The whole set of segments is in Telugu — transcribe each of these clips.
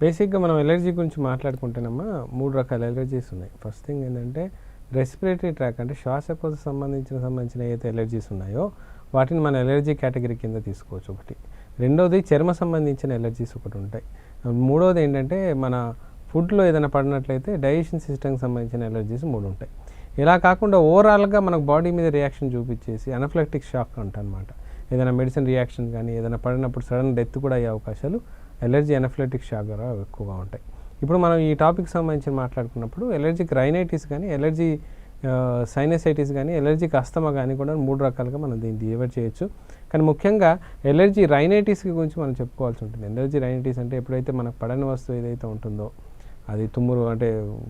బేసిక్గా మనం ఎలర్జీ గురించి మాట్లాడుకుంటేనమ్మా 3 రకాల ఎలర్జీస్ ఉన్నాయి. ఫస్ట్ థింగ్ ఏంటంటే రెస్పిరేటరీ ట్రాక్, అంటే శ్వాసకోశ సంబంధించిన ఏదైతే ఎలర్జీస్ ఉన్నాయో వాటిని మన ఎలర్జీ కేటగిరీ కింద తీసుకోవచ్చు ఒకటి. రెండోది చర్మ సంబంధించిన ఎలర్జీస్ ఒకటి ఉంటాయి. మూడోది ఏంటంటే మన ఫుడ్లో ఏదైనా పడినట్లయితే డైజెషన్ సిస్టమ్కి సంబంధించిన ఎలర్జీస్ 3 ఉంటాయి. ఇలా కాకుండా ఓవరాల్గా మనకు బాడీ మీద రియాక్షన్ చూపించేసి అనఫ్లెక్టిక్ షాక్ అంటనమాట. ఏదైనా మెడిసిన్ రియాక్షన్ కానీ ఏదైనా పడినప్పుడు సడన్ డెత్ కూడా అయ్యే అవకాశాలు ఎలర్జీ అనఫ్లెక్టిక్ షాక్ ద్వారా ఎక్కువగా ఉంటాయి. ఇప్పుడు మనం ఈ టాపిక్ సంబంధించి మాట్లాడుకున్నప్పుడు ఎలర్జిక్ రైనైటిస్ కానీ, ఎలర్జీ సైనసైటిస్ కానీ, ఎలర్జిక్ అస్తమా కానీ కూడా 3 రకాలుగా మనం దీన్ని డివైడ్ చేయొచ్చు. కానీ ముఖ్యంగా ఎలర్జీ రైనైటిస్ గురించి మనం చెప్పుకోవాల్సి ఉంటుంది. ఎలర్జీ రైనైటిస్ అంటే ఎప్పుడైతే మనకు పడని వస్తువు ఏదైతే ఉంటుందో అది తుమ్మురు, అంటే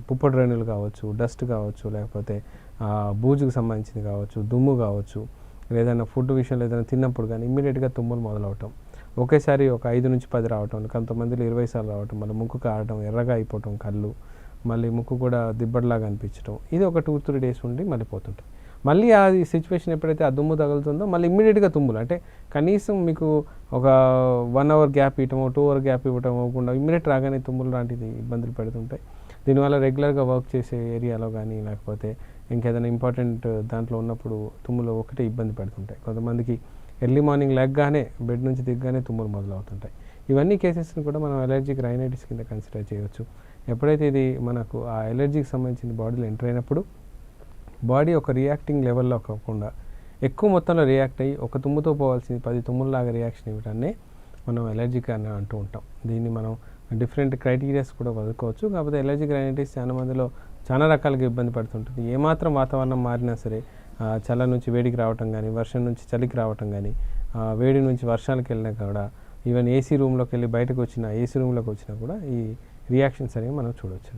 పుప్పటి రేణులు కావచ్చు, డస్ట్ కావచ్చు, లేకపోతే బూజుకు సంబంధించింది కావచ్చు, దుమ్ము కావచ్చు, ఏదైనా ఫుడ్ విషయంలో ఏదైనా తిన్నప్పుడు కానీ ఇమ్మీడియట్గా తుమ్ములు మొదలవటం, ఒకేసారి ఒక 5 నుంచి 10 రావటం, కొంతమందిలో 20 సార్లు రావటం, మళ్ళీ ముక్కు కారటం, ఎర్రగా అయిపోవటం కళ్ళు, మళ్ళీ ముక్కు కూడా దిబ్బడిలాగా అనిపించడం, ఇది ఒక 2-3 డేస్ ఉండి మళ్ళీ పోతుంటుంది. మళ్ళీ ఆ సిచ్యువేషన్ ఎప్పుడైతే ఆ దుమ్ము తగులుతుందో మళ్ళీ ఇమ్మీడియట్గా తుమ్ములు, అంటే కనీసం మీకు ఒక 1 అవర్ గ్యాప్ ఇవ్వటం, 2 అవర్ గ్యాప్ ఇవ్వటం అవ్వకుండా ఇమ్మీడియట్ రాగానే తుమ్ములు లాంటిది ఇబ్బందులు పెడుతుంటాయి. దీనివల్ల రెగ్యులర్గా వర్క్ చేసే ఏరియాలో కానీ లేకపోతే ఇంకేదైనా ఇంపార్టెంట్ దాంట్లో ఉన్నప్పుడు తుమ్ములు ఒకటే ఇబ్బంది పెడుతుంటాయి. కొంతమందికి ఎర్లీ మార్నింగ్ లెగ్గానే బెడ్ నుంచి దిగ్గానే తుమ్ములు మొదలవుతుంటాయి. ఇవన్నీ కేసెస్ని కూడా మనం ఎలర్జిక్ రైనైటిస్ కింద కన్సిడర్ చేయవచ్చు. ఎప్పుడైతే ఇది మనకు ఆ ఎలర్జీకి సంబంధించిన బాడీలో ఎంటర్ అయినప్పుడు బాడీ ఒక రియాక్టింగ్ లెవెల్లో కాకుండా ఎక్కువ మొత్తంలో రియాక్ట్ అయ్యి ఒక తుమ్ముతో పోవాల్సింది 10 తుమ్ముల్లాగా రియాక్షన్ ఇవ్వడాన్ని మనం ఎలర్జిక్ అని అంటూ ఉంటాం. దీన్ని మనం డిఫరెంట్ క్రైటీరియాస్ కూడా వదులుకోవచ్చు. కాకపోతే ఎలర్జిక్ రైనైటిస్ చాలా మందిలో చాలా రకాలుగా ఇబ్బంది పడుతుంటుంది. ఏమాత్రం వాతావరణం మారినా సరే, చల్ల నుంచి వేడికి రావటం కానీ, వర్షం నుంచి చలికి రావటం కానీ, వేడి నుంచి వర్షాలకు వెళ్ళినా కూడా, ఈవెన్ ఏసీ రూమ్లోకి వెళ్ళి బయటకు వచ్చినా, ఏసీ రూమ్లోకి వచ్చినా కూడా ఈ రియాక్షన్స్ అనేవి మనం చూడవచ్చు.